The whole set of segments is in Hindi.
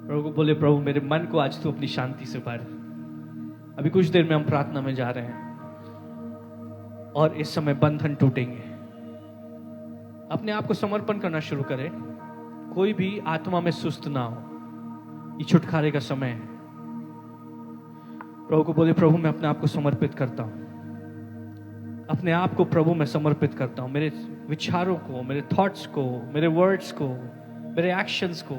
प्रभु को बोले, प्रभु मेरे मन को आज तू अपनी शांति से भर। अभी कुछ देर में हम प्रार्थना में जा रहे हैं और इस समय बंधन टूटेंगे। अपने आप को समर्पण करना शुरू करें। कोई भी आत्मा में सुस्त ना हो, ये छुटकारे का समय है। प्रभु को बोले, प्रभु मैं अपने आप को समर्पित करता हूं, अपने आप को प्रभु में समर्पित करता हूं, मेरे विचारों को, मेरे थॉट्स को, मेरे वर्ड्स को, मेरे एक्शंस को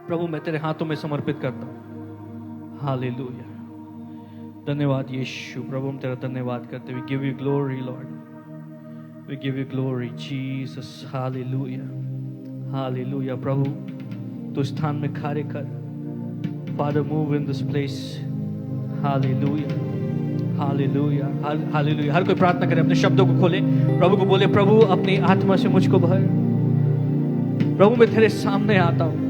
प्रभु मैं तेरे हाथों में समर्पित करता हूं। हालेलुया, धन्यवाद यीशु। प्रभु हम तेरा धन्यवाद करते। We give you glory Lord, we give you glory Jesus. हालेलुया, हालेलुया। प्रभु तू स्थान में कार्य कर। Father move in this place. हालेलुया, हालेलुया, हालेलुया। हर कोई प्रार्थना करे, अपने शब्दों को खोले, प्रभु को बोले, प्रभु अपनी आत्मा से मुझको भर। प्रभु मैं तेरे सामने आता हूं,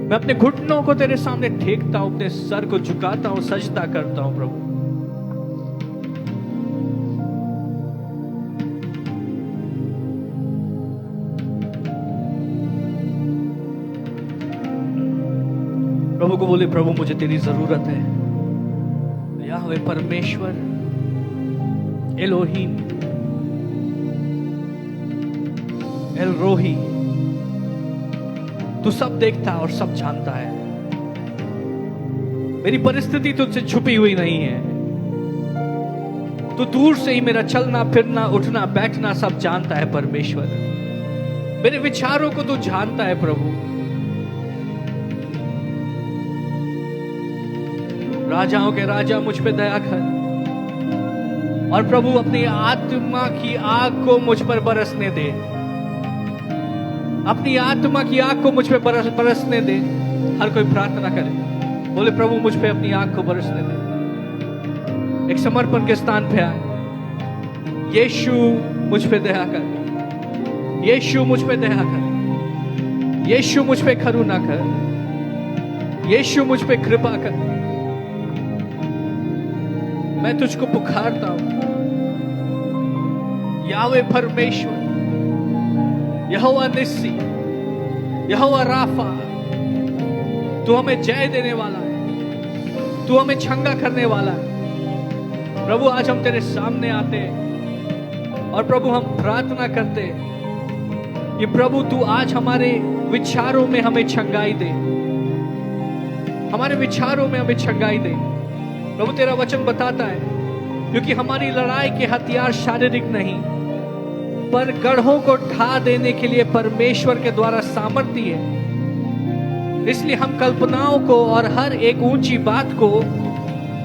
मैं अपने घुटनों को तेरे सामने टेकता हूं, अपने सर को झुकाता हूं, सजदा करता हूं। प्रभु प्रभु को बोले, प्रभु मुझे तेरी जरूरत है। याहवे परमेश्वर, एलोहीम, एल रोही, तू सब देखता और सब जानता है। मेरी परिस्थिति तुझसे छुपी हुई नहीं है। तू दूर से ही मेरा चलना फिरना उठना बैठना सब जानता है परमेश्वर। मेरे विचारों को तू जानता है प्रभु। राजाओं के राजा मुझ पे दया कर और प्रभु अपनी आत्मा की आग को मुझ पर बरसने दे। अपनी आत्मा की आग को मुझ पे बरसने दे। हर कोई प्रार्थना करे, बोले प्रभु मुझ पे अपनी आग को बरसने दे। एक समर्पण के स्थान पे आए। यीशु मुझ पे दया कर, यीशु मुझ पे दया कर, यीशु मुझ पे करुणा कर, यीशु मुझ पे कृपा कर। मैं तुझको पुकारता हूं यावे परमेश्वर, यहोवा निस्सी, यहोवा राफा। तू हमें जय देने वाला है, तू हमें छंगा करने वाला है। प्रभु आज हम तेरे सामने आते हैं और प्रभु हम प्रार्थना करते हैं कि प्रभु तू आज हमारे विचारों में हमें छंगाई दे, हमारे विचारों में हमें छंगाई दे। प्रभु तेरा वचन बताता है, क्योंकि हमारी लड़ाई के हथियार शारीरिक नहीं पर गढ़ों को ढा देने के लिए परमेश्वर के द्वारा सामर्थ्य है। इसलिए हम कल्पनाओं को और हर एक ऊंची बात को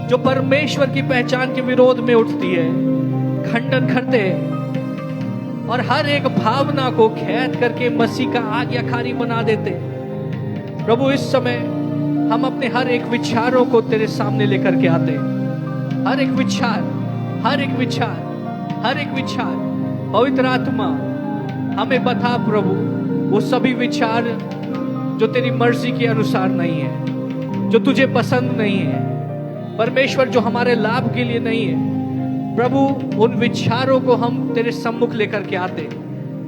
जो परमेश्वर की पहचान के विरोध में उठती है खंडन करते हैं और हर एक भावना को कैद करके मसीह का आज्ञाकारी बना देते। प्रभु इस समय हम अपने हर एक विचारों को तेरे सामने लेकर के आते हैं। हर एक विचार, हर एक विचार, हर एक विचार, पवित्र आत्मा हमें बता प्रभु वो सभी विचार जो तेरी मर्जी के अनुसार नहीं है, जो तुझे पसंद नहीं है परमेश्वर, जो हमारे लाभ के लिए नहीं है। प्रभु उन विचारों को हम तेरे सम्मुख लेकर के आते।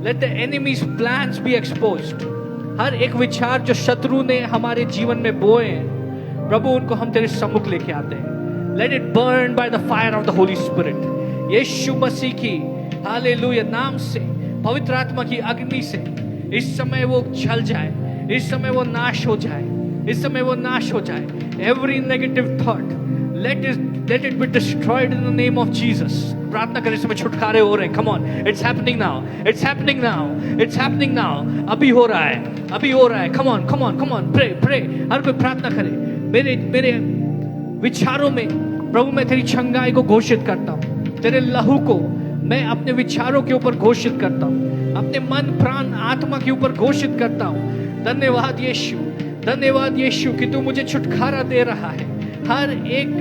Let the enemies plans be exposed. हर एक विचार जो शत्रु ने हमारे जीवन में बोए हैं प्रभु उनको हम तेरे सम्मुख लेके आते हैं। Let it burn by the fire of the Holy Spirit. यीशु मसीह की हालेलुया नाम से, पवित्र आत्मा की अग्नि से इस समय वो जल जाए, इस समय वो नाश हो जाए, इस समय वो नाश हो जाए। Every negative thought let it be destroyed in the name of Jesus। प्रार्थना करें, समय छुटकारे हो रहे हैं। Come on, it's happening now, it's happening now, it's happening now। अभी हो रहा है, अभी हो रहा है। Come on, come on, come on, pray, pray। हर कोई प्रार्थना करे। मेरे विचारों में प्रभु मैं तेरी छंगाई को घोषित करता हूँ, तेरे लहू को मैं अपने विचारों के ऊपर घोषित करता हूँ, अपने मन प्राण आत्मा के ऊपर घोषित करता हूँ। धन्यवाद यीशु, धन्यवाद यीशु कि तू मुझे छुटकारा दे रहा है। हर एक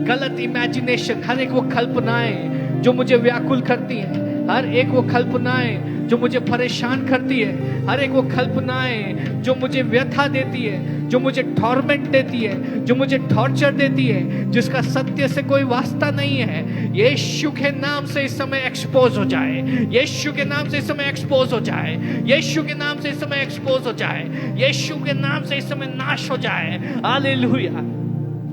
गलत इमेजिनेशन, हर एक वो कल्पनाएं जो मुझे व्याकुल करती हैं, हर एक वो कल्पनाएं जो मुझे परेशान करती है, हर एक वो कल्पनाएं जो मुझे व्यथा देती है, जो मुझे टॉर्मेंट देती है, जो मुझे टॉर्चर देती है, जिसका सत्य से कोई वास्ता नहीं है, यीशु के नाम से इस समय एक्सपोज हो जाए, यीशु के नाम से इस समय एक्सपोज हो जाए, यीशु के नाम से इस समय एक्सपोज हो जाए, यीशु के नाम से इस समय नाश हो जाए। हालेलुया।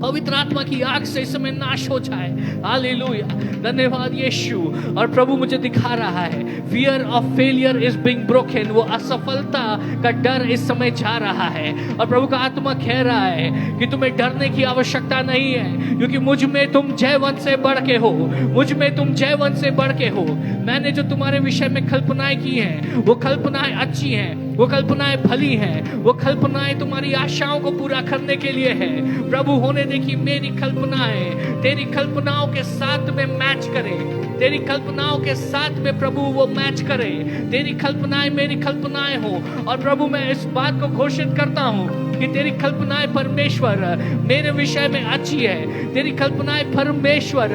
पवित्र आत्मा की आग से इस समय नाश हो जाए। हालेलुया, धन्यवाद यीशु। और प्रभु मुझे दिखा रहा है, fear of failure is being broken, वो असफलता का डर इस समय जा रहा है। और प्रभु का आत्मा कह रहा है कि तुम्हें डरने की आवश्यकता नहीं है, क्योंकि मुझ में तुम जयवंत से बढ़ के हो, मुझ में तुम जयवंत से बढ़ के हो। मैंने जो तुम्हारे विषय में कल्पनाएं की हैं, वो कल्पनाएं अच्छी हैं, वो कल्पनाएं भली हैं, वो कल्पनाएं तुम्हारी आशाओं को पूरा करने के लिए है। प्रभु होने दे कि मेरी कल्पनाएं तेरी कल्पनाओं के साथ में मैच करे, तेरी कल्पनाओं के साथ में प्रभु वो मैच करे, तेरी कल्पनाएं मेरी कल्पनाएं हो। और प्रभु मैं इस बात को घोषित करता हूं कि तेरी कल्पनाएं परमेश्वर मेरे विषय में अच्छी है, तेरी कल्पनाएं परमेश्वर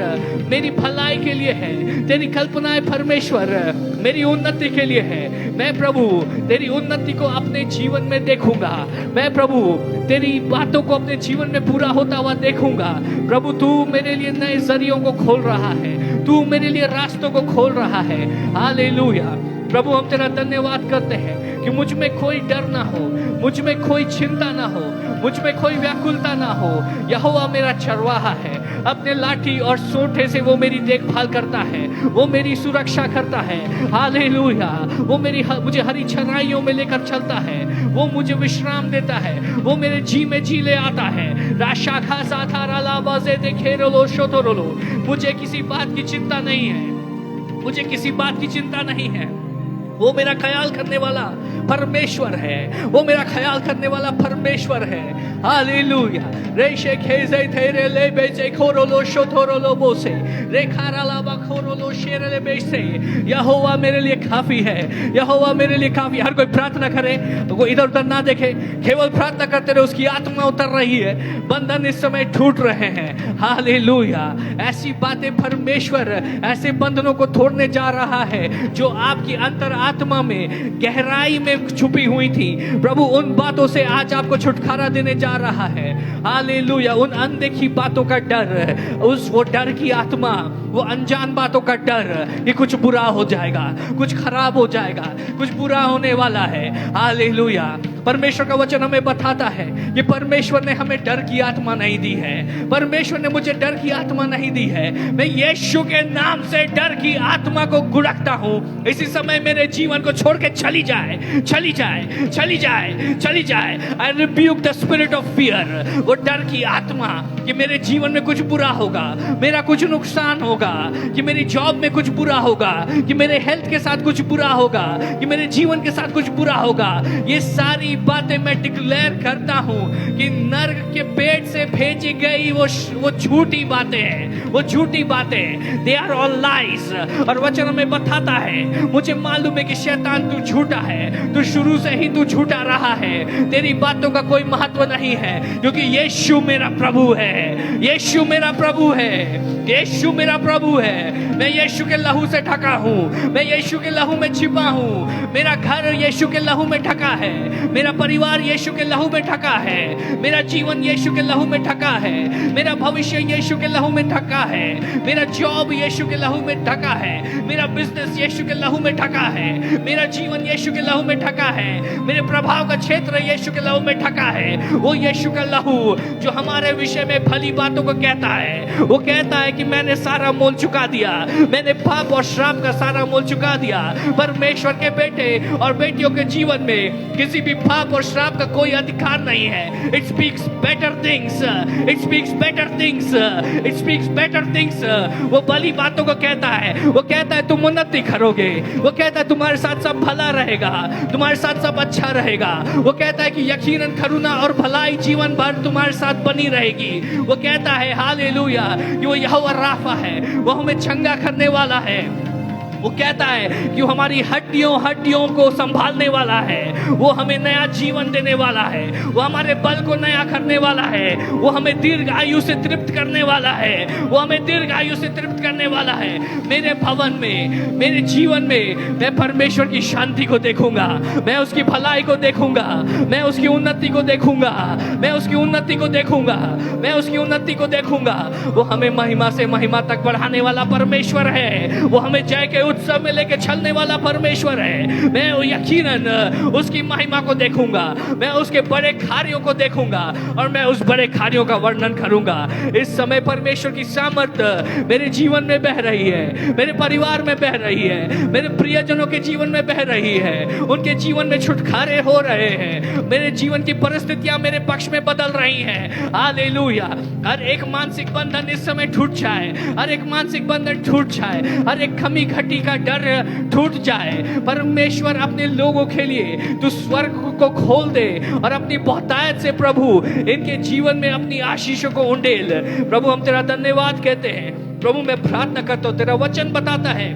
मेरी भलाई के लिए है, तेरी कल्पनाएं परमेश्वर मेरी उन्नति के लिए है। मैं प्रभु तेरी उन्नति को अपने जीवन में देखूंगा, मैं प्रभु तेरी बातों को अपने जीवन में पूरा होता हुआ देखूंगा। प्रभु तू मेरे लिए नए जरियों को खोल रहा है, तू मेरे लिए रास्तों को खोल रहा है। हालेलुया। प्रभु हम तेरा धन्यवाद करते हैं कि मुझ में कोई डर ना हो, मुझ में कोई चिंता ना हो, मुझ में कोई व्याकुलता ना हो। यहोवा मेरा चरवाहा है, अपने लाठी और सोंठे से वो मेरी देखभाल करता है, वो मेरी सुरक्षा करता है। हालेलुया। वो मुझे हरी चराइयों में लेकर चलता है, वो मुझे विश्राम देता है, वो मेरे जी में जी ले आता है। राशा खासा थारा लाबाजे देखे रोलो शोतोरोलो। मुझे किसी बात की चिंता नहीं है, मुझे किसी बात की चिंता नहीं है। वो मेरा ख्याल करने वाला परमेश्वर है, वो मेरा ख्याल करने वाला परमेश्वर है। हालेलुया। रेशे खेजे तेरे ले बेचे खोरोलो शोथोरोलो बोसे रेखारा लाबा खोरोलो शेरले बेचे। यहोवा मेरे लिए काफी है, यहोवा मेरे लिए काफी। हर कोई प्रार्थना करे, वो इधर उधर ना देखे, केवल प्रार्थना करते रहे। उसकी आत्मा उतर रही है, बंधन इस समय टूट रहे हैं। हालेलुया। ऐसी बातें परमेश्वर ऐसे बंधनों को तोड़ने जा रहा है जो आपकी अंतर आत्मा में गहराई में छुपी हुई थी। प्रभु उन बातों से आज आपको छुटकारा देने जा रहा है। हालेलुया। उन अनदेखी बातों का डर, वो डर की आत्मा, वो अनजान बातों का डर कि कुछ बुरा हो जाएगा, कुछ खराब हो जाएगा, कुछ बुरा होने वाला है। हालेलुया। परमेश्वर का वचन हमें बताता है कि परमेश्वर ने हमें डर की आत्मा नहीं दी है, परमेश्वर ने मुझे डर की आत्मा नहीं दी है। मैं यीशु के नाम से डर की आत्मा को गुड़कता हूं। इसी समय मेरे जीवन को छोड़ के चली जाए, चली जाए, चली जाए, चली जाए। आई rebuke the spirit of fear. वो डर की आत्मा कि मेरे जीवन में कुछ बुरा होगा, मेरा कुछ नुकसान होगा, कि मेरी जॉब में कुछ बुरा होगा, कि मेरे हेल्थ के साथ कुछ बुरा होगा, कि मेरे जीवन के साथ कुछ बुरा होगा। ये सारी बातें मैं डिक्लेयर करता हूं कि नर्क के पेट से भेजी गई वो झूठी बातें हैं, वो झूठी बातें, दे आर ऑल लाइज। और वचन में बताता है, मुझे मालूम है कि शैतान तू झूठा है, तू शुरू से ही तू झूठा रहा है, तेरी बातों का कोई महत्व नहीं है, क्योंकि यीशु मेरा प्रभु है, यीशु मेरा प्रभु है, यीशु मेरा प्रभु है। मैं यीशु के लहू से ढका हूँ, मैं यीशु के लहू में छिपा हूँ। मेरा घर यीशु के लहू में ढका है, मेरा परिवार यीशु के लहू में ढका है, मेरा जीवन यीशु के लहू में ढका है, मेरा भविष्य यीशु के लहू में ढका है, मेरा जॉब यीशु के लहू में ढका है, मेरा बिजनेस यीशु के लहू में ढका है, मेरा जीवन यीशु के लहू में ढका है, मेरे प्रभाव का क्षेत्र यीशु के लहू में ढका है। वो यीशु का लहू जो हमारे विषय में भली बातों को कहता है, वो कहता है कि मैंने सारा मोल चुका दिया, मैंने पाप और श्राप का सारा मोल चुका दिया। परमेश्वर के बेटे और बेटियों के जीवन में किसी भी पाप और श्राप का कोई अधिकार नहीं है। It speaks better things, it speaks better things, it speaks better things. वो भली बातों को कहता है, वो कहता है तुम उन्नति करोगे, वो कहता है तुम्हारे साथ सब भला रहेगा, तुम्हारे साथ सब अच्छा रहेगा। वो कहता है कि यकीनन करुणा और भलाई जीवन भर तुम्हारे साथ बनी रहेगी। वो कहता है हालेलुया कि वो यहोवा राफा है, वो हमें चंगा करने वाला है, वो कहता है कि वो हमारी हड्डियों को संभालने वाला है, वो हमें नया जीवन देने वाला है, वो हमारे बल को नया करने वाला है, वो हमें दीर्घ आयु से तृप्त करने वाला है, वो हमें दीर्घ आयु से तृप्त करने वाला है। मेरे भवन में, मेरे जीवन में मैं परमेश्वर की शांति को देखूंगा, मैं उसकी भलाई को देखूंगा, मैं उसकी उन्नति को देखूंगा, मैं उसकी उन्नति को देखूंगा, मैं उसकी उन्नति को देखूंगा। वो हमें महिमा से महिमा तक बढ़ाने वाला परमेश्वर है, वो हमें जय के उत्सव में लेके चलने वाला परमेश्वर है। मैं यकीनन उसकी महिमा को देखूंगा, मैं उसके बड़े कार्यों को देखूंगा और मैं उस बड़े कार्यों का वर्णन करूंगा। इस समय परमेश्वर की सामर्थ्य मेरे जीवन में बह रही है, मेरे परिवार में बह रही है, मेरे प्रियजनों के जीवन में बह रही है, उनके जीवन में छुटकारे हो रहे हैं, मेरे जीवन की परिस्थितियां मेरे पक्ष में बदल रही हैं। हालेलुया। हर एक मानसिक बंधन इस समय टूट जाए, हर एक मानसिक बंधन टूट जाए, हर एक कमी घटी का डर टूट जाए। परमेश्वर अपने लोगों के लिए तू स्वर्ग को खोल दे और अपनी बहुतायत से प्रभु इनके जीवन में अपनी आशीषों को उंडेल। प्रभु हम तेरा धन्यवाद कहते हैं। प्रभु मैं प्रार्थना करता हूं, तेरा वचन बताता है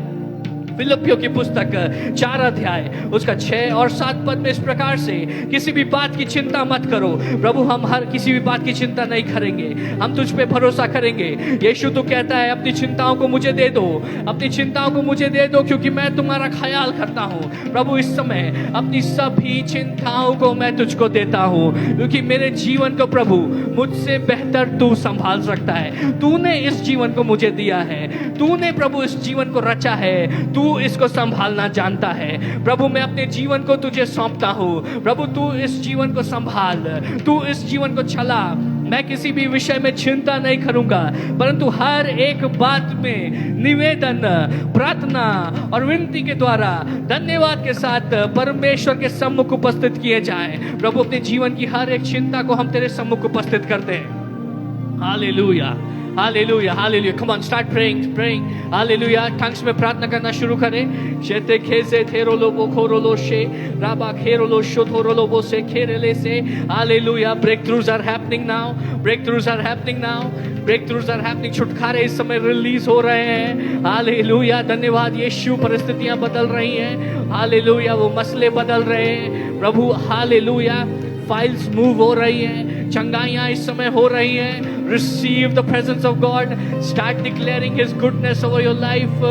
फिलिप्पियों की पुस्तक 4 अध्याय उसका 6 और 7 पद में इस प्रकार से, किसी भी बात की चिंता मत करो। प्रभु हम हर किसी भी बात की चिंता नहीं करेंगे, हम तुझ पे भरोसा करेंगे। यीशु तो कहता है अपनी चिंताओं को मुझे दे दो, अपनी चिंताओं को मुझे दे दो क्योंकि मैं तुम्हारा ख्याल करता हूँ। प्रभु इस समय अपनी सभी चिंताओं को मैं तुझको देता हूँ क्योंकि मेरे जीवन को प्रभु मुझसे बेहतर तू संभाल सकता है। तूने इस जीवन को मुझे दिया है, तूने प्रभु इस जीवन को रचा है, तू इसको संभालना जानता है। प्रभु मैं अपने जीवन को तुझे सौंपता हूँ। प्रभु तू इस जीवन को संभाल, तू इस जीवन को चला। मैं किसी भी विषय में चिंता नहीं करूंगा, परंतु हर एक बात में निवेदन, प्रार्थना और विनती के द्वारा धन्यवाद के साथ परमेश्वर के सम्मुख उपस्थित किए जाएं। प्रभु अपने जीवन की हर एक चिंता को हम तेरे सम्मुख उपस्थित करते हैं। हालेलुया, हालेलुया, hallelujah. Come on, start praying. Hallelujah. Tongues में प्रार्थना करना शुरू करें। शेते खेसे थेरोलो बोखोरोलो शे राबा खेरोलो शोथोरोलो बोसे खेरेले से। Hallelujah. Breakthroughs are happening now, breakthroughs are happening now, breakthroughs are happening. छुटकारे इस समय रिलीज हो रहे हैं। हालेलुया। धन्यवाद यीशु। परिस्थितियां बदल रही हैं। हालेलुया। वो मसले बदल रहे हैं प्रभु। हालेलुया। फाइल्स मूव हो रही हैं, चंगाइयां इस समय हो रही हैं। Receive the presence of God. Start declaring His goodness over your life.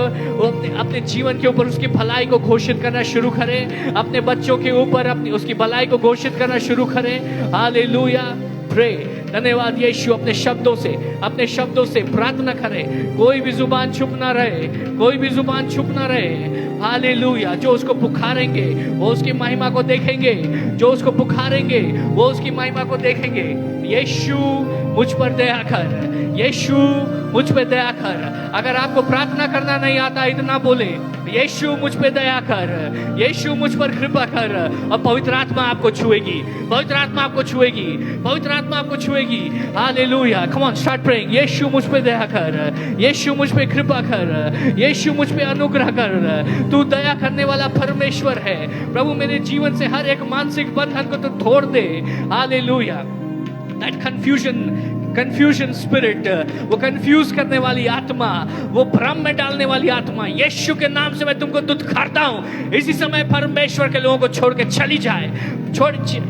अपने जीवन के ऊपर उसकी भलाई को घोषित करना शुरू करें। अपने बच्चों के ऊपर अपनी उसकी भलाई को घोषित करना शुरू करें। हालेलुया। Pray. धन्यवाद यीशु। अपने शब्दों से प्रार्थना करें। कोई भी जुबान चुप ना रहे, कोई भी जुबान चुप ना रहे। हालेलुया। जो उसको पुकारेंगे वो उसकी महिमा को देखेंगे, जो उसको पुकारेंगे वो उसकी महिमा को देखेंगे। यीशु मुझ पर दया कर, यीशु मुझ पे दया कर। अगर आपको प्रार्थना करना नहीं आता, इतना बोले, यीशु मुझ पे दया कर, यीशु मुझ पर कृपा कर, और पवित्र आत्मा आपको छुएगी, पवित्र आत्मा आपको छुएगी, पवित्र आत्मा आपको छुएगी। हालेलुया। Come on, start praying. यीशु मुझ पे दया कर, यीशु मुझ पे कृपा कर, यीशु मुझ पे अनुग्रह कर। तू दया करने वाला परमेश्वर है। प्रभु मेरे जीवन से हर एक मानसिक बंधन को तू तोड़ दे। हालेलुया। That confusion spirit, वो कंफ्यूज करने वाली आत्मा, वो भ्रम में डालने वाली आत्मा, यीशु के नाम से मैं तुमको दुत्कारता हूँ। इसी समय परमेश्वर के लोगों को छोड़ के चली जाए।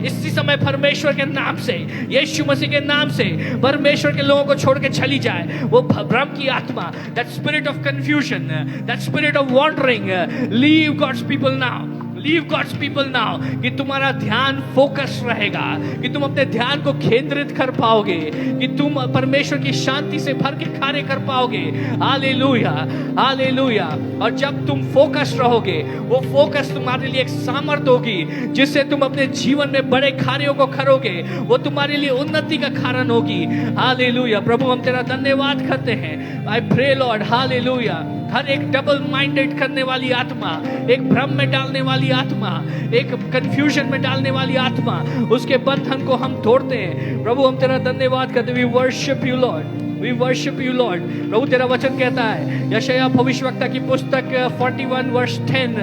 इसी समय परमेश्वर के नाम से, यीशु मसीह के नाम से परमेश्वर के लोगों को छोड़ के चली जाए। वो भ्रम की आत्मा, that spirit of confusion, that spirit of wandering, leave God's people now. Leave God's people now. कि तुम्हारा ध्यान फोकस रहेगा, कि तुम अपने ध्यान को केंद्रित कर पाओगे, कि तुम परमेश्वर की शांति से भर के कार्य कर पाओगे। Hallelujah, hallelujah. और जब तुम फोकस रहोगे, वो फोकस तुम्हारे लिए एक सामर्थ्य होगी जिससे तुम अपने जीवन में बड़े कार्यों को करोगे। वो तुम्हारे लिए उन्नति का कारण होगी। हालेलुया। प्रभु हम तेरा धन्यवाद करते हैं। आई प्रे लॉर्ड, हालेलुया। हर एक डबल माइंडेड करने वाली आत्मा, एक भ्रम में डालने वाली आत्मा, एक कंफ्यूजन में डालने वाली आत्मा, उसके बंधन को हम तोड़ते हैं। प्रभु हम तेरा धन्यवाद करते हैं। We worship you Lord, we worship you Lord. प्रभु तेरा वचन कहता है यशायाह भविष्यवक्ता की पुस्तक 41 वर्ष 10,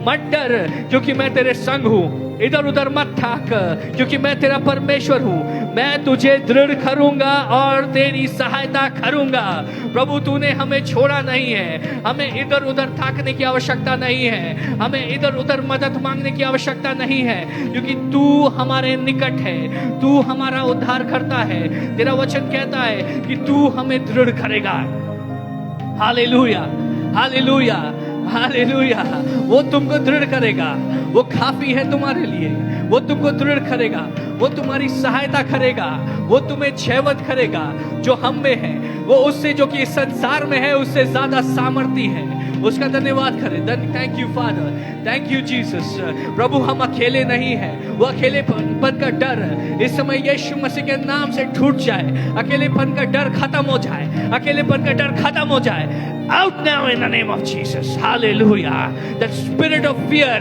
मत डर क्योंकि मैं तेरे संग हूँ, इधर उधर मत थाक, क्योंकि मैं तेरा परमेश्वर हूँ। मैं तुझे दृढ़ करूंगा और तेरी सहायता करूंगा। प्रभु तूने हमें छोड़ा नहीं है, हमें इधर उधर थाकने की आवश्यकता नहीं है, हमें इधर उधर मदद मांगने की आवश्यकता नहीं है, क्योंकि तू हमारे निकट है, तू हमारा उद्धार करता है। तेरा वचन कहता है कि तू हमें दृढ़ करेगा। हालेलुया, हालेलुया, हालेलुया। वो तुमको दृढ़ करेगा, वो काफी है तुम्हारे लिए। वो तुमको दृढ़ करेगा, वो तुम्हारी सहायता करेगा, वो तुम्हें जयवंत करेगा। जो हम में है वो उससे, जो कि इस संसार में है, उससे ज्यादा सामर्थी है। उसका धन्यवाद करें। Thank you Father, thank you Jesus. प्रभु हम अकेले नहीं हैं। वो अकेलेपन का डर इस समय यीशु मसीह के नाम से टूट जाए। अकेलेपन का डर खत्म हो जाए, अकेलेपन का डर खत्म हो जाए। Out now in the name of Jesus, hallelujah. That spirit of fear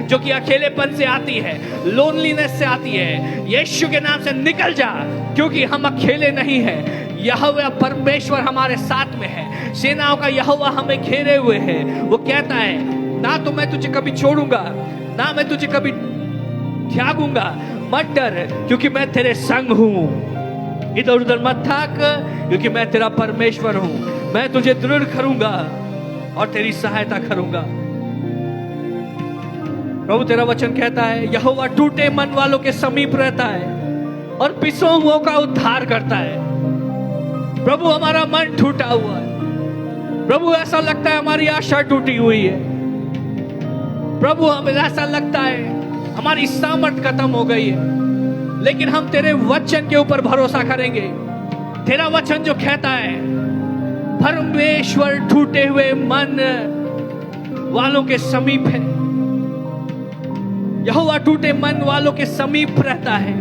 जो कि अकेलेपन से आती है, loneliness से आती है, यीशु के नाम से निकल जा, क्योंकि हम अकेले नहीं हैं। यहोवा परमेश्वर हमारे साथ में है। सेनाओं का यहोवा हमें घेरे हुए है। वो कहता है ना तो मैं तुझे कभी छोड़ूंगा, ना मैं तुझे कभी त्यागूंगा। मत डर, क्योंकि मैं तेरे संग हूँ। इधर उधर मत थाक, क्योंकि मैं तेरा परमेश्वर हूँ। मैं तुझे दृढ़ करूंगा और तेरी सहायता करूंगा। प्रभु तेरा वचन कहता है यहोवा टूटे मन वालों के समीप रहता है और पिसों हुओं का उद्धार करता है। प्रभु हमारा मन टूटा हुआ है। प्रभु ऐसा लगता है हमारी आशा टूटी हुई है। प्रभु हमें ऐसा लगता है हमारी सामर्थ खत्म हो गई है, लेकिन हम तेरे वचन के ऊपर भरोसा करेंगे। तेरा वचन जो कहता है परमेश्वर टूटे हुए मन वालों के समीप है। यहोवा टूटे मन वालों के समीप रहता है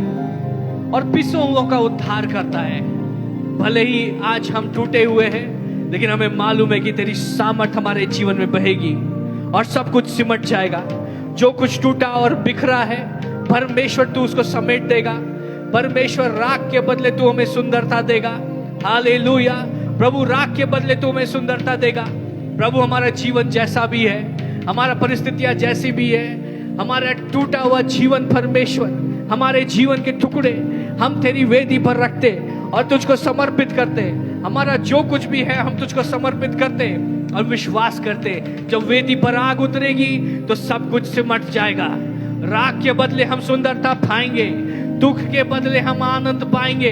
और पिसों हुओं का उद्धार करता है। भले ही आज हम टूटे हुए हैं, लेकिन हमें मालूम है कि तेरी सामर्थ हमारे जीवन में बहेगी और सब कुछ सिमट जाएगा। जो कुछ टूटा और बिखरा है, परमेश्वर तू उसको समेट देगा। परमेश्वर राख के बदले तू हमें सुंदरता देगा। हालेलुया। प्रभु राख के बदले तू हमें सुंदरता देगा। प्रभु हमारा जीवन जैसा भी है, हमारा परिस्थितियां जैसी भी है, हमारा टूटा हुआ जीवन, परमेश्वर हमारे जीवन के टुकड़े हम तेरी वेदी पर रखते और तुझको समर्पित करते। हमारा जो कुछ भी है हम तुझको समर्पित करते और विश्वास करते जब वेदी पर आग उतरेगी तो सब कुछ सिमट जाएगा। राख के बदले हम सुंदरता पाएंगे, दुख के बदले हम आनंद पाएंगे।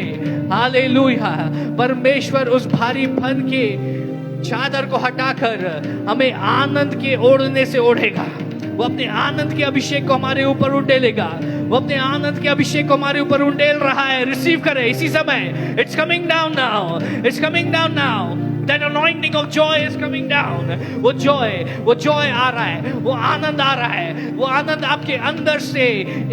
हालेलुया। परमेश्वर उस भारीपन के चादर को हटाकर हमें आनंद के ओढ़ने से ओढ़ेगा। वो अपने आनंद के अभिषेक को हमारे ऊपर उंडेलेगा। वो अपने आनंद के अभिषेक को हमारे ऊपर उंडेल रहा है। रिसीव करें इसी समय। It's coming down now, it's coming down now. That anointing of joy is coming down. वो joy आ रहा है, वो आनंद आ रहा है। वो आनंद आपके अंदर से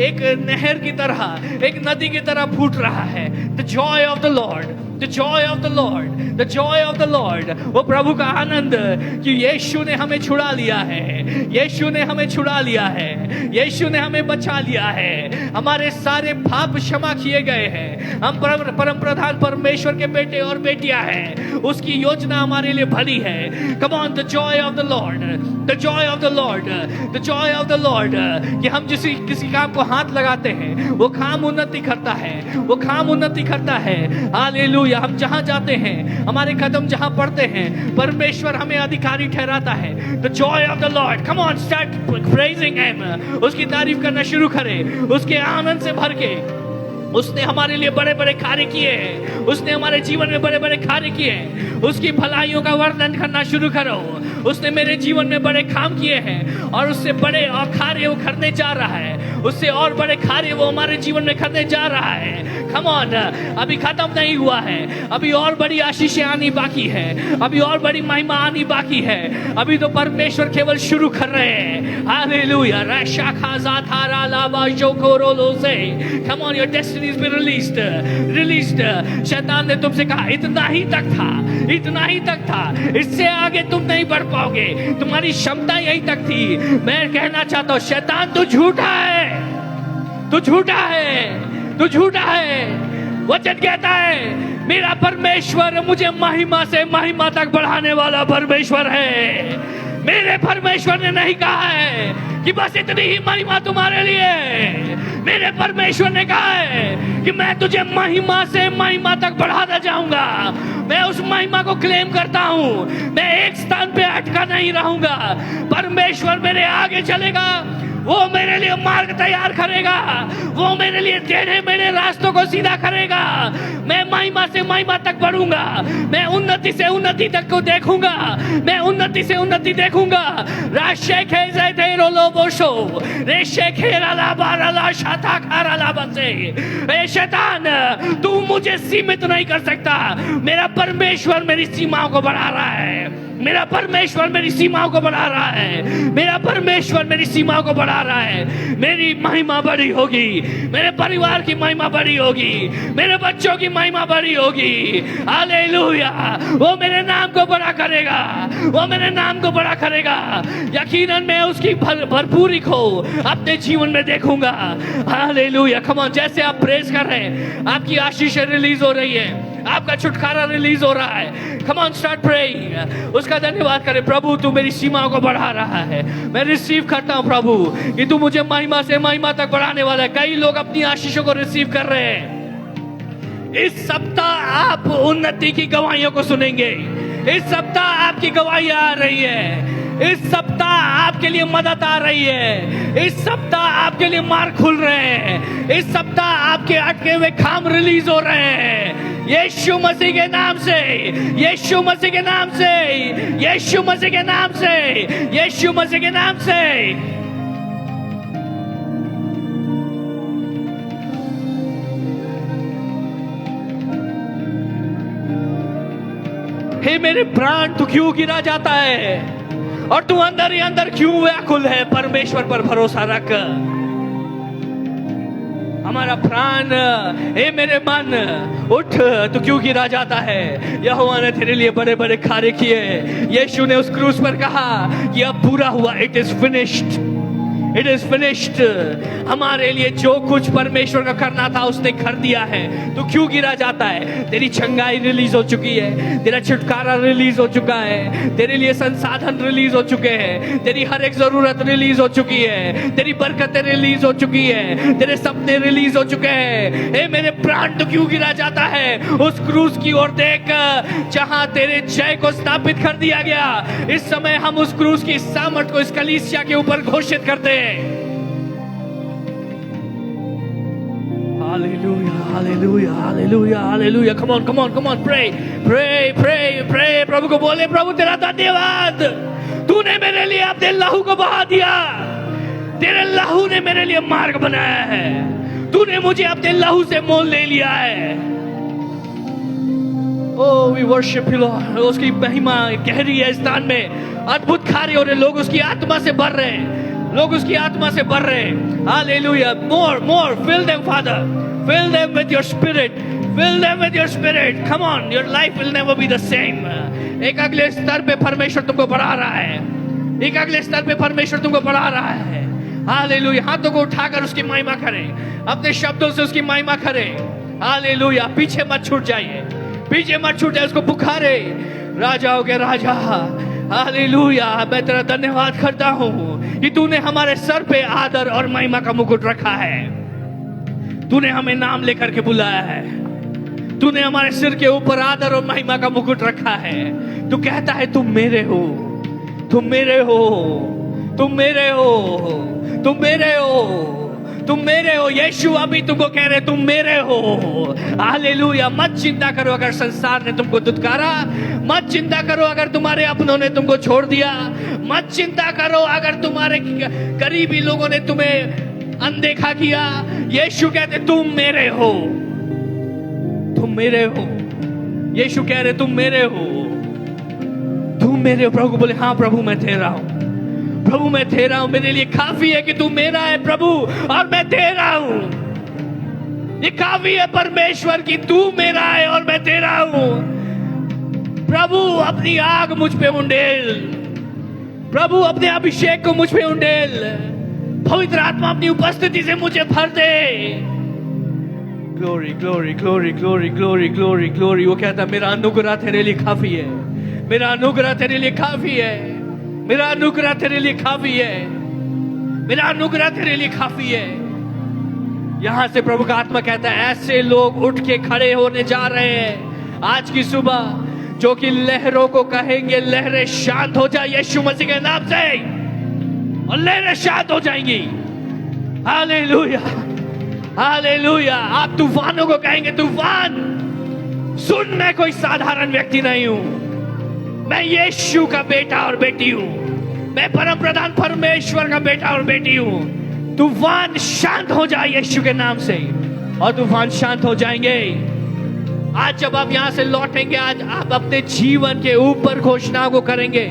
एक नहर की तरह, एक नदी की तरह फूट रहा है। The joy of the Lord, the joy of the Lord, the joy of the Lord। वो प्रभु का आनंद कि यीशु ने हमें छुड़ा लिया है, यीशु ने हमें छुड़ा लिया है, यीशु ने हमें बचा लिया है। हमारे सारे पाप क्षमा किए गए हैं। हम परम प्रधान परमेश्वर के बेटे और बेटियां हैं। उसकी योजना हमारे लिए भली है। Come on, the joy of the Lord, the joy of the Lord, the joy of the Lord। कि हम किसी काम को हाथ लगाते हैं वो काम उन्नति करता है, वो काम उन्नति करता है। हालेलुया। हम जहां जाते हैं, हमारे कदम जहां पड़ते हैं, परमेश्वर हमें अधिकारी ठहराता है। The joy of the Lord, come on, start praising him। उसकी तारीफ करना शुरू करें, उसके आनंद से भर के। उसने हमारे लिए बड़े बड़े कार्य किए हैं, उसने हमारे जीवन में बड़े बड़े कार्य किए हैं। उसकी भलाइयों का वर्णन करना शुरू करो। उसने मेरे जीवन में बड़े काम किए हैं और उससे बड़े और कार्य वो करने जा रहा है। उससे और बड़े कार्य वो हमारे जीवन में करने जा रहा है। कम ऑन, अभी खत्म नहीं हुआ है। अभी और बड़ी आशीषें आनी बाकी है, अभी और बड़ी महिमा आनी बाकी है। अभी तो परमेश्वर केवल शुरू कर रहे हैं। Hallelujah. Come on, your destiny has been released, released। शैतान ने तुमसे कहा इतना ही तक था, इतना ही तक था, इससे आगे तुम नहीं बढ़ पाओगे, तुम्हारी क्षमता यही तक थी। मैं कहना चाहता हूँ शैतान तू झूठा है, तू झूठा है, तू झूठा है। वचन कहता है मेरा परमेश्वर मुझे महिमा से महिमा तक बढ़ाने वाला परमेश्वर है। मेरे परमेश्वर ने नहीं कहा है कि बस इतनी ही महिमा तुम्हारे लिए। मेरे परमेश्वर ने कहा है कि मैं तुझे महिमा से महिमा तक बढ़ाता जाऊंगा। मैं उस महिमा को क्लेम करता हूं। मैं एक स्थान पे अटका नहीं रहूंगा। परमेश्वर मेरे आगे चलेगा, वो मेरे लिए मार्ग तैयार करेगा, वो मेरे लिए टेढ़े मेढ़े रास्तों को सीधा करेगा। मैं महिमा से महिमा तक बढ़ूंगा। मैं उन्नति से उन्नति तक को देखूंगा। मैं उन्नति से उन्नति देखूंगा। राशे खेजे तेरो लोबोशो रेशे खेरा लाबारा ला शाता खारा लाबसे। ए शैतान, तू मुझे सीमित नहीं कर सकता। मेरा परमेश्वर मेरी सीमाओं को बढ़ा रहा है। मेरा परमेश्वर मेरी सीमाओं को बढ़ा रहा है। मेरा परमेश्वर मेरी सीमाओं को बढ़ा रहा है। मेरी महिमा बड़ी होगी। मेरे परिवार की महिमा बड़ी होगी। मेरे बच्चों की महिमा बड़ी होगी। हालेलुया। वो मेरे नाम को बड़ा करेगा। वो मेरे नाम को बड़ा करेगा। यकीनन मैं उसकी भरपूरी को अपने जीवन में देखूंगा। हालेलुया। कम ऑन, जैसे आप प्रेज कर रहे हैं, आपकी आशीषें रिलीज हो रही है, आपका छुटकारा रिलीज हो रहा है। कम ऑन, स्टार्ट प्रेइंग। उसका धन्यवाद करें। प्रभु, तू मेरी सीमाओं को बढ़ा रहा है। मैं रिसीव करता हूं प्रभु कि तू मुझे महिमा से महिमा तक बढ़ाने वाला है। कई लोग अपनी आशीषों को रिसीव कर रहे हैं। इस सप्ताह आप उन्नति की गवाहियों को सुनेंगे। इस सप्ताह आपकी गवाही आ रही है। इस सप्ताह आपके लिए मदद आ रही है। इस सप्ताह आपके लिए मार्ग खुल रहे हैं। इस सप्ताह आपके अटके हुए काम रिलीज हो रहे हैं। यीशु मसीह के नाम से, यीशु मसीह के नाम से, यीशु मसीह के नाम से, यीशु मसीह के नाम से। हे मेरे प्राण, तू क्यों गिरा जाता है और तू अंदर ही अंदर क्यों व्याकुल है? परमेश्वर पर भरोसा रख। हमारा प्राण, हे मेरे मन, उठ, तू क्यों गिरा जाता है? यहोवा ने तेरे लिए बड़े बड़े कार्य किए। यीशु ने उस क्रूस पर कहा कि अब पूरा हुआ, it is finished, it is finished. हमारे लिए जो कुछ परमेश्वर का करना था उसने कर दिया है। तू क्यों गिरा जाता है? तेरी चंगाई रिलीज हो चुकी है। तेरा छुटकारा रिलीज हो चुका है। तेरे लिए संसाधन रिलीज हो चुके हैं। तेरी हर एक जरूरत रिलीज हो चुकी है। तेरी बरकतें रिलीज हो चुकी है। तेरे सपने रिलीज हो चुके हैं। ए मेरे प्राण, तू क्यों गिरा जाता है? उस क्रूस की ओर देख जहां तेरे जय को स्थापित कर दिया गया। इस समय हम उस क्रूस की सामर्थ को इस कलीसिया के ऊपर घोषित करते हैं। Hallelujah, hallelujah, hallelujah, hallelujah. Come on, come on, come on. Pray, pray, pray, pray. प्रभु को बोले, प्रभु तेरा धन्यवाद, तूने मेरे लिए अपने लहू को बहा दिया। तेरे लहू ने मेरे लिए मार्ग बनाया है। तूने मुझे अपने लहू से मोल ले लिया है। Oh, we worship you, Lord. उसकी महिमा गहरी है इस स्थान में। अद्भुत कार्य हो रहे, लोग उसकी आत्मा से भर रहे हैं। लोग उसकी आत्मा से भर रहे हैं। Hallelujah. More, more. Fill them, Father. Fill them with your spirit. Fill them with your spirit. Come on, your life will never be the same. एक अगले स्तर पे परमेश्वर तुमको बढ़ा रहा है। एक अगले स्तर पे परमेश्वर तुमको बढ़ा रहा है। हालेलुया। हाथों को उठाकर उसकी महिमा करें। अपने शब्दों से उसकी महिमा करें। हालेलुया। पीछे मत छूट जाइए। पीछे मत छूट जाए। उसको पुकारे, राजाओं के राजा। हालेलुया। मैं तेरा धन्यवाद करता हूँ कि तूने हमारे सर पे आदर और महिमा का मुकुट रखा है। तूने हमें नाम लेकर के बुलाया है। तूने हमारे सिर के ऊपर आदर और महिमा का मुकुट रखा है। तू कहता है तुम मेरे हो, तुम मेरे हो, तुम मेरे हो, तुम मेरे हो, तुम मेरे हो। यीशु अभी तुमको कह रहे तुम मेरे हो। हालेलुया। मत चिंता करो अगर संसार ने तुमको दुत्कारा। मत चिंता करो अगर तुम्हारे अपनों ने तुमको छोड़ दिया। मत चिंता करो अगर तुम्हारे करीबी लोगों ने तुम्हें अनदेखा किया। यीशु कहते तुम मेरे हो, तुम मेरे हो। यीशु कह रहे तुम मेरे हो, तुम मेरे हो। प्रभु बोले हाँ प्रभु मैं तेरा हूं। प्रभु मैं तेरा हूं। मेरे लिए काफी है कि तू मेरा है प्रभु, और मैं तेरा हूं। ये काफी है परमेश्वर की तू मेरा है और मैं तेरा हूं। प्रभु अपनी आग मुझ पे उंडेल। प्रभु अपने अभिषेक को मुझ पे उंडेल। पवित्र आत्मा अपनी उपस्थिति से मुझे भर दे। Glory glory glory glory glory glory glory. वो कहता मेरा अनुग्रह तेरे लिए काफी है। मेरा अनुग्रह तेरे लिए काफी है। मेरा अनुग्रह तेरे लिए काफी है। मेरा अनुग्रह तेरे लिए काफी है। यहां से प्रभु का आत्मा कहता है ऐसे लोग उठ के खड़े होने जा रहे हैं आज की सुबह, जो कि लहरों को कहेंगे लहरें शांत हो जाए यीशु मसीह के नाम से, और लहरें शांत हो जाएंगी। Hallelujah, hallelujah. आप तूफानों को कहेंगे तूफान सुन, मैं कोई साधारण व्यक्ति नहीं हूं, मैं यीशु का बेटा और बेटी हूं, मैं परम प्रधान परमेश्वर का बेटा और बेटी हूं। तूफान शांत हो जाए यीशु के नाम से, और तूफान शांत हो जाएंगे। आज जब आप यहां से लौटेंगे, आज आप अपने जीवन के ऊपर घोषणा को करेंगे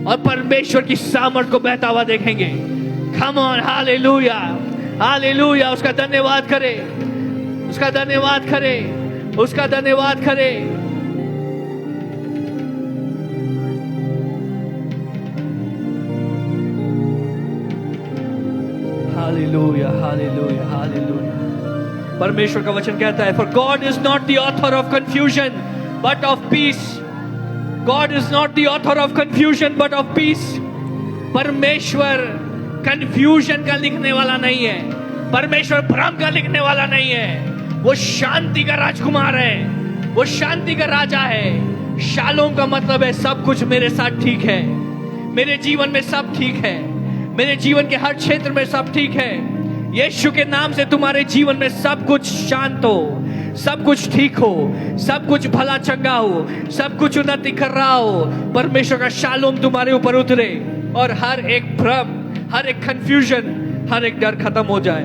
और परमेश्वर की सामर्थ को बहता हुआ देखेंगे। Come on, hallelujah, hallelujah. उसका धन्यवाद करें, उसका धन्यवाद करें, उसका धन्यवाद करें। हालेलुया, हालेलुया, हालेलुया। परमेश्वर का वचन कहता है, For God is not the author of confusion, but of peace. God is not the author of confusion, but of peace. परमेश्वर कंफ्यूजन का लिखने वाला नहीं है, परमेश्वर भ्रम का लिखने वाला नहीं है। वो शांति का राजकुमार है, वो शांति का राजा है। शालोम का मतलब है सब कुछ मेरे साथ ठीक है, मेरे जीवन में सब ठीक है, मेरे जीवन के हर क्षेत्र में सब ठीक है। यीशु के नाम से तुम्हारे जीवन में सब कुछ शांत हो, सब कुछ ठीक हो, सब कुछ भला चंगा हो, सब कुछ उन्नति कर रहा हो। परमेश्वर का शालोम तुम्हारे ऊपर उतरे और हर एक भ्रम, हर एक कंफ्यूजन, हर एक डर खत्म हो जाए।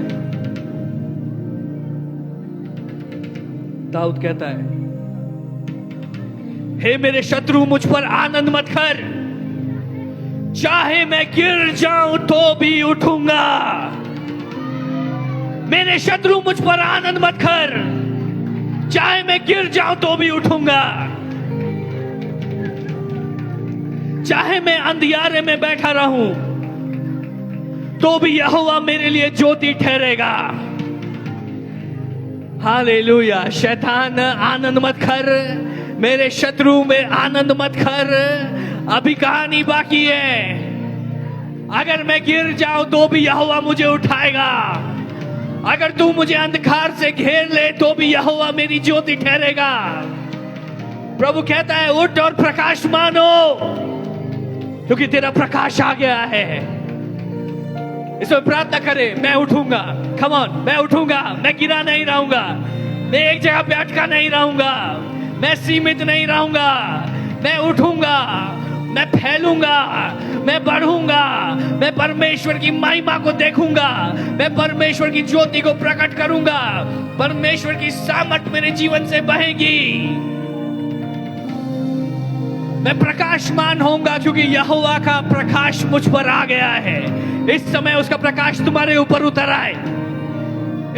दाऊद कहता है, हे मेरे शत्रु मुझ पर आनंद मत कर, चाहे मैं गिर जाऊं तो भी उठूंगा। मेरे शत्रु मुझ पर आनंद मत कर, चाहे मैं गिर जाऊं तो भी उठूंगा। चाहे मैं अंधियारे में बैठा रहूं तो भी यहोवा मेरे लिए ज्योति ठहरेगा। हालेलुया। शैतान आनंद मत कर, मेरे शत्रु में आनंद मत कर, अभी कहानी बाकी है। अगर मैं गिर जाऊं तो भी यहोवा मुझे उठाएगा। अगर तू मुझे अंधकार से घेर ले तो भी यहोवा मेरी ज्योति ठहरेगा। प्रभु कहता है, उठ और प्रकाशमान हो, क्योंकि तेरा प्रकाश आ गया है। इसमें प्रार्थना करें, मैं उठूंगा। कम ऑन, मैं उठूंगा, मैं गिरा नहीं रहूंगा, मैं एक जगह पे अटका नहीं रहूंगा, मैं सीमित नहीं रहूंगा, मैं उठूंगा, मैं फैलूंगा, मैं बढ़ूंगा, मैं परमेश्वर की महिमा को देखूंगा, मैं परमेश्वर की ज्योति को प्रकट करूंगा, परमेश्वर की सामर्थ मेरे जीवन से बहेगी। मैं प्रकाशमान होऊंगा क्योंकि यहोवा का प्रकाश मुझ पर आ गया है। इस समय उसका प्रकाश तुम्हारे ऊपर उतर आए,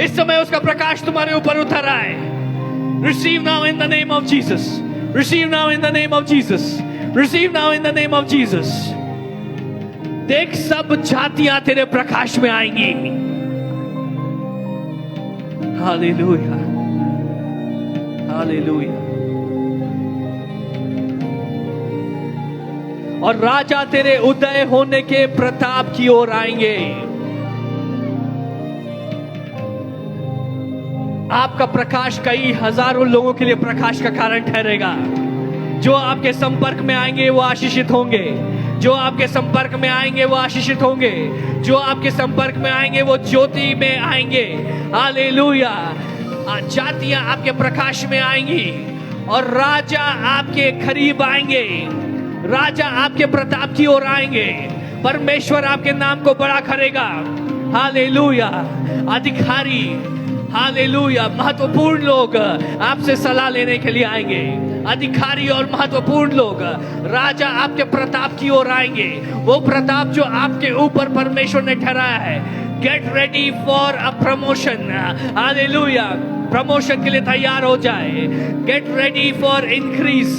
इस समय उसका प्रकाश तुम्हारे ऊपर उतर आए। Receive now in the name of Jesus. Receive now in the name of Jesus. Receive now in the name of Jesus. देख, सब जातियां तेरे प्रकाश में आएंगी। Hallelujah, hallelujah. और राजा तेरे उदय होने के प्रताप की ओर आएंगे। आपका प्रकाश कई हजारों लोगों के लिए प्रकाश का कारण ठहरेगा। जो आपके संपर्क में आएंगे वो आशीषित होंगे, जो आपके संपर्क में आएंगे वो आशीषित होंगे, जो आपके संपर्क में आएंगे वो ज्योति में आएंगे। हालेलुया। जातियां आपके प्रकाश में आएंगी और राजा आपके करीब आएंगे, राजा आपके प्रताप की ओर आएंगे। परमेश्वर आपके नाम को बड़ा करेगा। हालेलुया। अधिकारी, हालेलुया, महत्वपूर्ण लोग आपसे सलाह लेने के लिए आएंगे। अधिकारी और महत्वपूर्ण लोग, राजा आपके प्रताप की ओर आएंगे। वो प्रताप जो आपके ऊपर परमेश्वर ने ठहराया है। Get ready for a promotion. Hallelujah. Promotion के लिए तैयार हो जाए। Get ready for increase,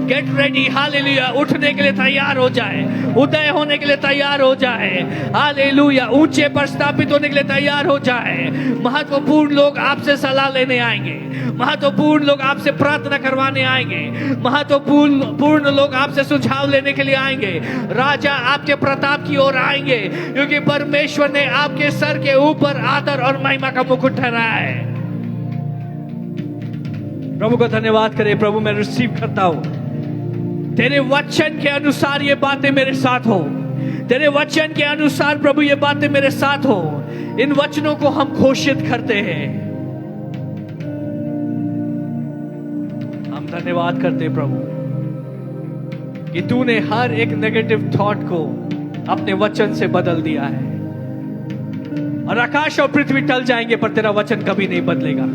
get ready, hallelujah, उठने के लिए तैयार हो जाए, उदय होने के लिए तैयार हो जाए, हालेलुया, ऊंचे पर स्थापित होने के लिए तैयार हो जाए। महत्वपूर्ण लोग आपसे सलाह लेने आएंगे, महत्वपूर्ण लोग आपसे प्रार्थना करवाने आएंगे, महत्वपूर्ण लोग आपसे सुझाव लेने के लिए आएंगे। राजा आपके प्रताप की ओर आएंगे, क्योंकि परमेश्वर ने आपके सर के ऊपर आदर और महिमा का मुकुट ठहराया है। प्रभु का धन्यवाद करें। प्रभु मैं रिसीव करता हूं, तेरे वचन के अनुसार ये बातें मेरे साथ हो, तेरे वचन के अनुसार प्रभु ये बातें मेरे साथ हो। इन वचनों को हम घोषित करते हैं। हम धन्यवाद करते हैं प्रभु कि तूने हर एक नेगेटिव थॉट को अपने वचन से बदल दिया है। और आकाश और पृथ्वी टल जाएंगे पर तेरा वचन कभी नहीं बदलेगा।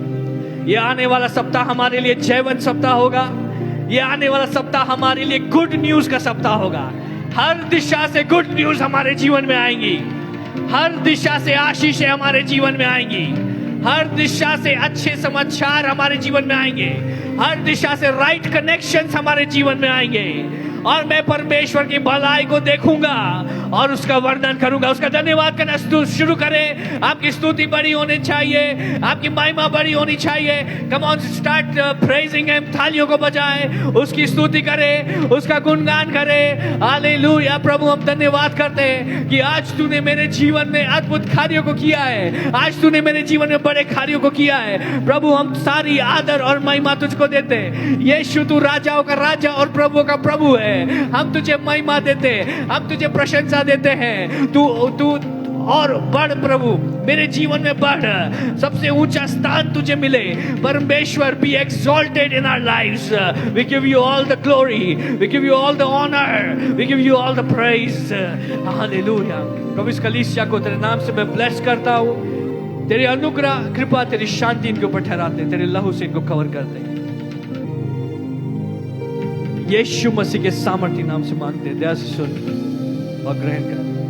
ये आने वाला सप्ताह हमारे लिए जयवंत सप्ताह होगा। ये आने वाला सप्ताह हमारे लिए गुड न्यूज का सप्ताह होगा। हर दिशा से गुड न्यूज हमारे जीवन में आएंगी, हर दिशा से आशीषें हमारे जीवन में आएंगी, हर दिशा से अच्छे समाचार हमारे जीवन में आएंगे, हर दिशा से राइट कनेक्शंस हमारे जीवन में आएंगे। और मैं परमेश्वर की भलाई को देखूंगा और उसका वर्णन करूंगा, उसका धन्यवाद करना शुरू करें। आपकी स्तुति बड़ी होनी चाहिए, आपकी महिमा बड़ी होनी चाहिए। Come on, start praising him. थालियों को बजाएं, उसकी स्तुति करें, उसका गुणगान करें। हालेलुया। प्रभु हम धन्यवाद करते हैं कि आज तूने मेरे जीवन में अद्भुत कार्यों को किया है, आज तूने मेरे जीवन में बड़े कार्यों को किया है। प्रभु हम सारी आदर और महिमा तुझको देते हैं। यीशु तू राजाओं का राजा और प्रभु का प्रभु है। हम तुझे महिमा देते हैं, हम तुझे प्रशंसा देते हैं। तू और बढ़ प्रभु, मेरे जीवन में बढ़, सबसे ऊंचा स्थान तुझे मिले। परमेश्वर, be exalted in our lives. We give you all the glory, we give you all the honour, we give you all the praise. हालेलुया। प्रभु इस कलीसिया को तेरे नाम से मैं ब्लेस करता हूँ। तेरी अनुग्रह, कृपा, तेरी शांति इनके ऊपर ठहराते, तेरे लहू से इनको कवर करते। यीशु मसीह के सामर्थी नाम से मांगते, दया से सुन और ग्रहण कर।